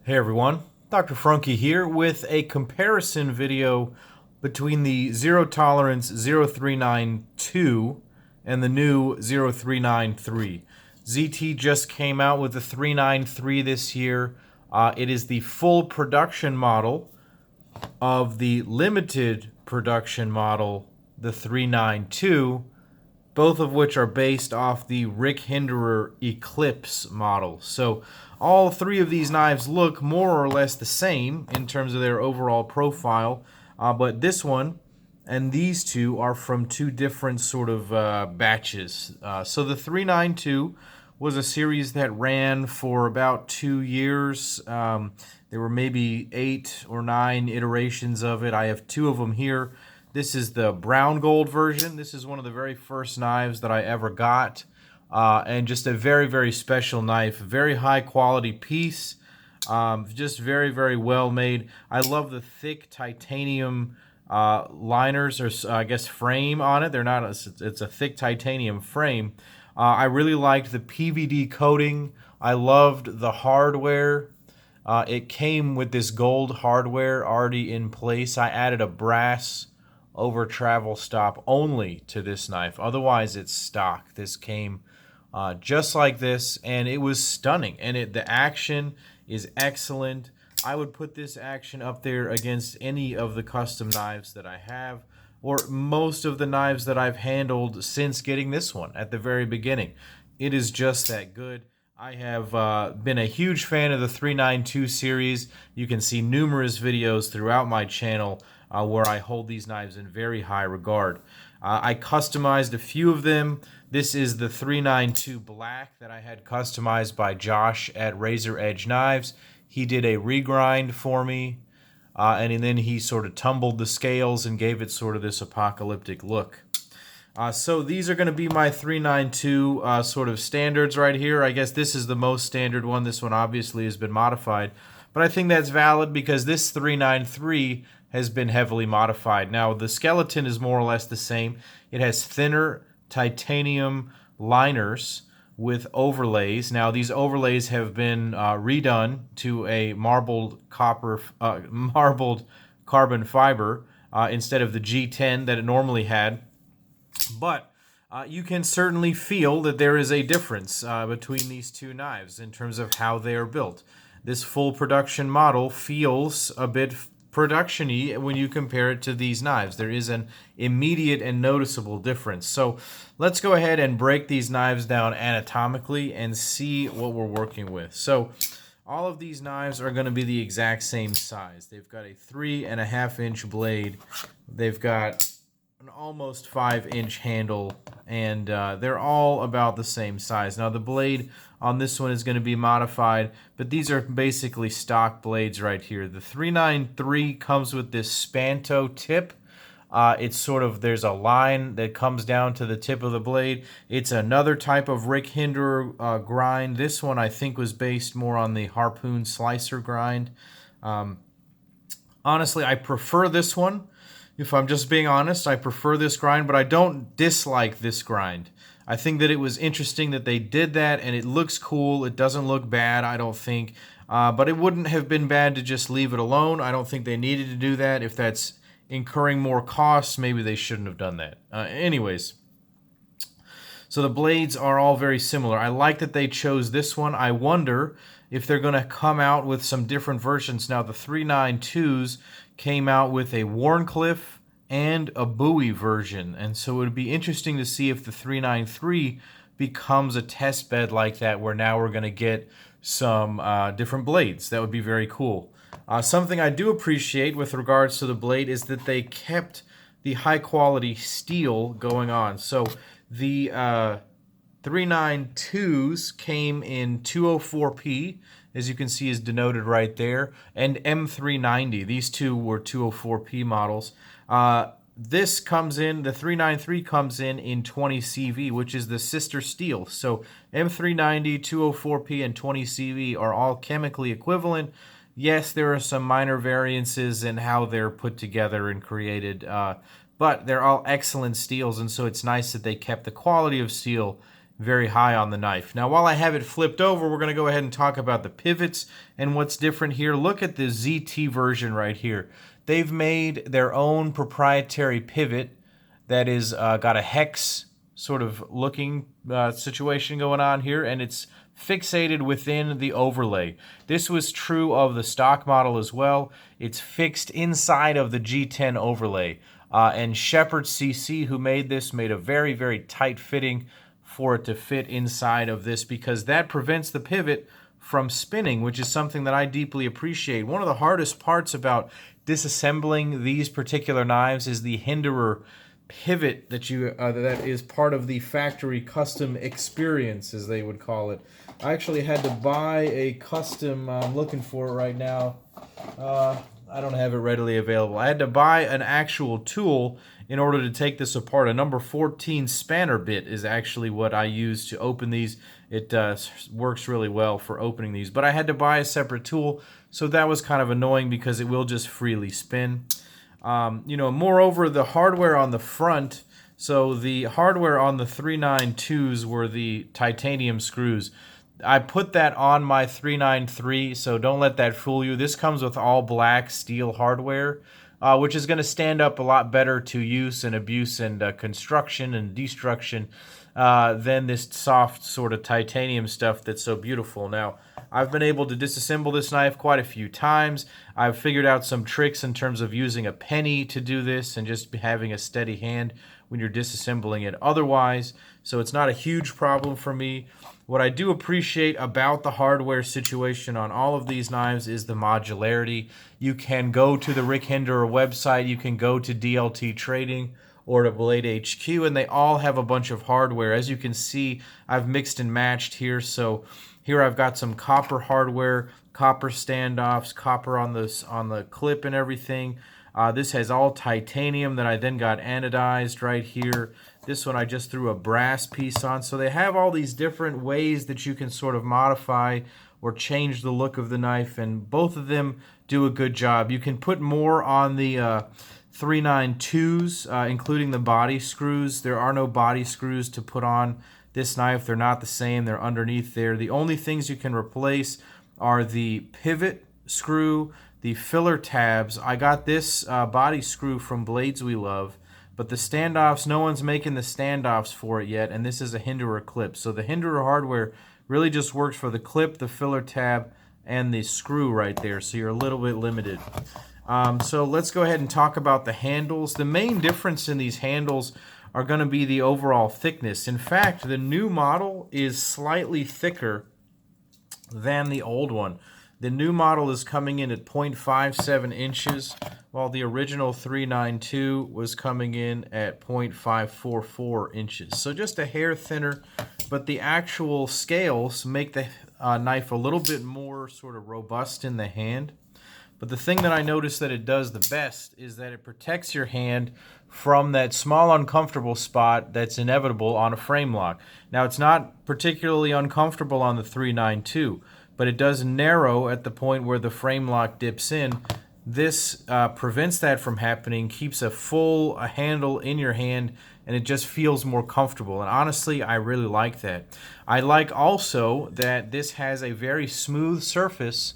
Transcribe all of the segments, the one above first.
Hey everyone, Dr. Frunkey here with a comparison video between the Zero Tolerance 0392 and the new 0393. ZT just came out with the 393 this year. It is the full production model of the limited production model, the 392, both of which are based off the Rick Hinderer Eclipse model. So all three of these knives look more or less the same in terms of their overall profile, but this one and these two are from two different sort of batches. So the 392 was a series that ran for about 2 years. There were maybe 8 or 9 iterations of it. I have 2 of them here. This is the brown gold version. This is one of the very first knives that I ever got. And just a very, very special knife. Very high quality piece. Just very, very well made. I love the thick titanium liners, or I guess frame on it. They're not, it's a thick titanium frame. I really liked the PVD coating. I loved the hardware. It came with this gold hardware already in place. I added a brass over travel stop only to this knife. Otherwise, it's stock. This came just like this, and it was stunning. And the action is excellent. I would put this action up there against any of the custom knives that I have, or most of the knives that I've handled since getting this one at the very beginning. It is just that good. I have been a huge fan of the 392 series. You can see numerous videos throughout my channel where I hold these knives in very high regard. I customized a few of them. This is the 392 Black that I had customized by Josh at Razor Edge Knives. He did a regrind for me, and then he sort of tumbled the scales and gave it sort of this apocalyptic look. So these are going to be my 392 sort of standards right here. I guess this is the most standard one. This one obviously has been modified, but I think that's valid because this 393 has been heavily modified. Now, the skeleton is more or less the same. It has thinner titanium liners with overlays. Now, these overlays have been redone to a marbled carbon fiber instead of the G10 that it normally had. But you can certainly feel that there is a difference between these two knives in terms of how they are built. This full production model feels a bit production-y when you compare it to these knives. There is an immediate and noticeable difference. So let's go ahead and break these knives down anatomically and see what we're working with. So all of these knives are going to be the exact same size. They've got a 3.5-inch blade. They've got an almost 5-inch handle, and they're all about the same size. Now the blade on this one is going to be modified, but these are basically stock blades right here. The 393 comes with this Spanto tip. It's sort of, there's a line that comes down to the tip of the blade. It's another type of Rick Hinderer grind. This one I think was based more on the harpoon slicer grind. Honestly, I prefer this one. If I'm just being honest, I prefer this grind, but I don't dislike this grind. I think that it was interesting that they did that, and it looks cool. It doesn't look bad, I don't think. But it wouldn't have been bad to just leave it alone. I don't think they needed to do that. If that's incurring more costs, maybe they shouldn't have done that. Anyways, so the blades are all very similar. I like that they chose this one. I wonder if they're going to come out with some different versions. Now, the 392s came out with a Warncliffe and a Bowie version, and so it would be interesting to see if the 393 becomes a test bed like that, where now we're going to get some different blades. That would be very cool. Something I do appreciate with regards to the blade is that they kept the high quality steel going on. So the 392s came in 204p, as you can see is denoted right there, and M390. These two were 204p models. This comes in, the 393 comes in 20 CV, which is the sister steel. So M390, 204p, and 20 CV are all chemically equivalent. Yes, there are some minor variances in how they're put together and created, but they're all excellent steels, and so it's nice that they kept the quality of steel very high on the knife. Now, while I have it flipped over, we're going to go ahead and talk about the pivots and what's different here. Look at the ZT version right here. They've made their own proprietary pivot that is got a hex sort of looking situation going on here, and it's fixated within the overlay. This was true of the stock model as well. It's fixed inside of the G10 overlay. And Shepard CC, who made this, made a very, very tight fitting for it to fit inside of this, because that prevents the pivot from spinning, which is something that I deeply appreciate. One of the hardest parts about disassembling these particular knives is the hinderer pivot that that is part of the factory custom experience, as they would call it. I actually had to buy a custom, I'm looking for it right now, I don't have it readily available. I had to buy an actual tool in order to take this apart. A number 14 spanner bit is actually what I use to open these. It works really well for opening these, but I had to buy a separate tool, so that was kind of annoying because it will just freely spin. You know, moreover, the hardware on the front, so the hardware on the 392s were the titanium screws. I put that on my 393, so don't let that fool you. This comes with all black steel hardware, which is going to stand up a lot better to use and abuse and construction and destruction than this soft sort of titanium stuff that's so beautiful. Now, I've been able to disassemble this knife quite a few times. I've figured out some tricks in terms of using a penny to do this and just having a steady hand when you're disassembling it otherwise, so it's not a huge problem for me. What I do appreciate about the hardware situation on all of these knives is the modularity. You can go to the Rick Hinderer website, you can go to DLT Trading or to Blade HQ, and they all have a bunch of hardware. As you can see, I've mixed and matched here, so here I've got some copper hardware, copper standoffs, copper on the clip and everything. This has all titanium that I then got anodized right here. This one I just threw a brass piece on. So they have all these different ways that you can sort of modify or change the look of the knife, and both of them do a good job. You can put more on the 392s, including the body screws. There are no body screws to put on this knife. They're not the same. They're underneath there. The only things you can replace are the pivot screw, the filler tabs. I got this body screw from Blades We Love, but the standoffs, no one's making the standoffs for it yet, and this is a Hinderer clip. So the Hinderer hardware really just works for the clip, the filler tab, and the screw right there, so you're a little bit limited. So let's go ahead and talk about the handles. The main difference in these handles are going to be the overall thickness. In fact, the new model is slightly thicker than the old one. The new model is coming in at 0.57 inches, while the original 392 was coming in at 0.544 inches. So just a hair thinner, but the actual scales make the knife a little bit more sort of robust in the hand. But the thing that I notice that it does the best is that it protects your hand from that small uncomfortable spot that's inevitable on a frame lock. Now, it's not particularly uncomfortable on the 392, but it does narrow at the point where the frame lock dips in. This prevents that from happening, keeps a full handle in your hand, and it just feels more comfortable. And honestly, I really like that. I like also that this has a very smooth surface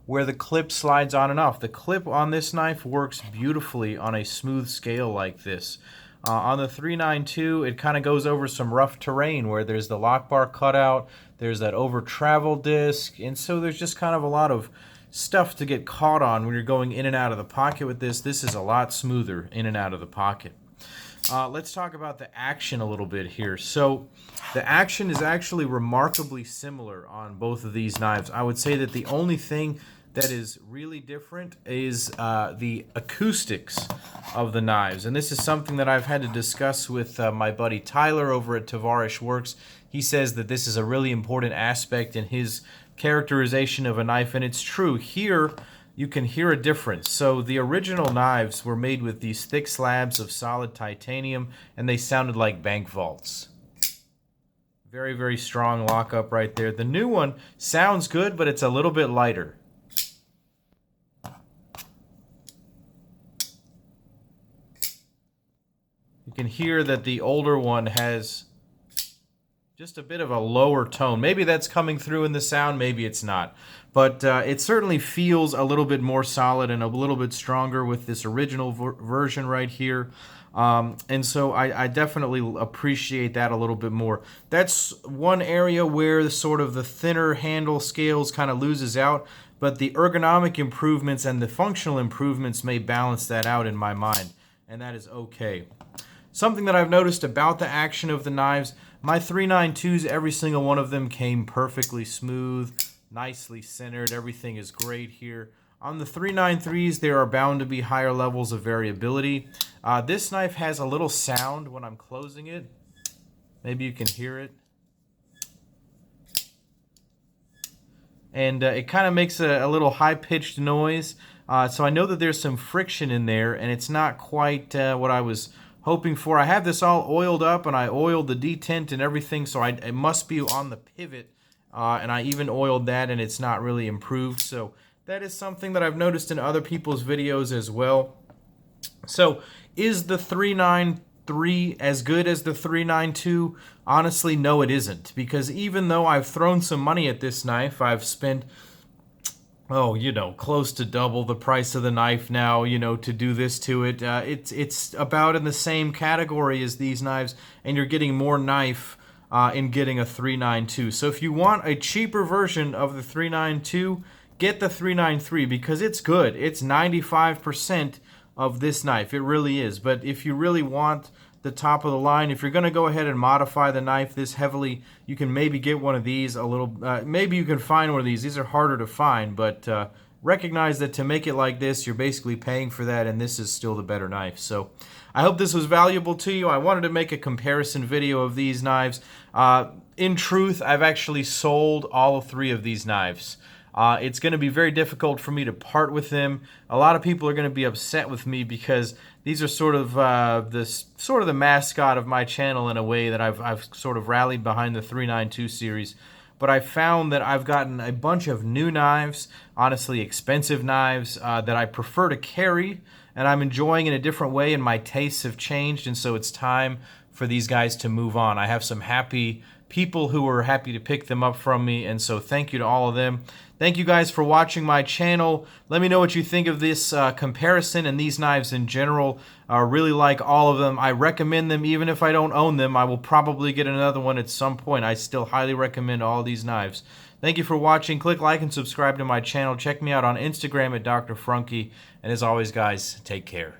where the clip slides on and off. The clip on this knife works beautifully on a smooth scale like this. On the 392, it kind of goes over some rough terrain where there's the lock bar cutout, there's that over travel disc, and so there's just kind of a lot of stuff to get caught on when you're going in and out of the pocket with this. This is a lot smoother in and out of the pocket. Let's talk about the action a little bit here. So the action is actually remarkably similar on both of these knives. I would say that the only thing that is really different is the acoustics of the knives. And this is something that I've had to discuss with my buddy Tyler over at Tavarish Works. He says that this is a really important aspect in his characterization of a knife, and it's true. Here, you can hear a difference. So the original knives were made with these thick slabs of solid titanium, and they sounded like bank vaults. Very, very strong lockup right there. The new one sounds good, but it's a little bit lighter. You can hear that the older one has Just a bit of a lower tone. Maybe that's coming through in the sound, maybe it's not. But it certainly feels a little bit more solid and a little bit stronger with this original version right here. And so I definitely appreciate that a little bit more. That's one area where the thinner handle scales kind of loses out, but the ergonomic improvements and the functional improvements may balance that out in my mind, and that is okay. Something that I've noticed about the action of the knives, my 392s, every single one of them came perfectly smooth, nicely centered. Everything is great here. On the 393s, there are bound to be higher levels of variability. This knife has a little sound when I'm closing it. Maybe you can hear it. And it kind of makes a little high-pitched noise. So I know that there's some friction in there, and it's not quite what I was hoping for. I have this all oiled up, and I oiled the detent and everything, so it must be on the pivot. And I even oiled that, and it's not really improved. So that is something that I've noticed in other people's videos as well. So is the 393 as good as the 392? Honestly, no, it isn't. Because even though I've thrown some money at this knife, I've spent, close to double the price of the knife now, to do this to it. It's about in the same category as these knives, and you're getting more knife in getting a 392. So if you want a cheaper version of the 392, get the 393 because it's good. It's 95% of this knife. It really is. But if you really want the top of the line, if you're going to go ahead and modify the knife this heavily, you can maybe get one of these maybe you can find one of these. These are harder to find, but recognize that to make it like this, you're basically paying for that, and this is still the better knife. So I hope this was valuable to you. I wanted to make a comparison video of these knives. In truth, I've actually sold all three of these knives. It's going to be very difficult for me to part with them. A lot of people are going to be upset with me because these are sort of the mascot of my channel in a way that I've sort of rallied behind the 392 series. But I found that I've gotten a bunch of new knives, honestly expensive knives, that I prefer to carry, and I'm enjoying in a different way, and my tastes have changed, and so it's time for these guys to move on. I have some happy people who are happy to pick them up from me, and so thank you to all of them. Thank you guys for watching my channel. Let me know what you think of this comparison and these knives in general. I really like all of them. I recommend them even if I don't own them. I will probably get another one at some point. I still highly recommend all these knives. Thank you for watching. Click like and subscribe to my channel. Check me out on Instagram at Dr. Frunkey. And as always, guys, take care.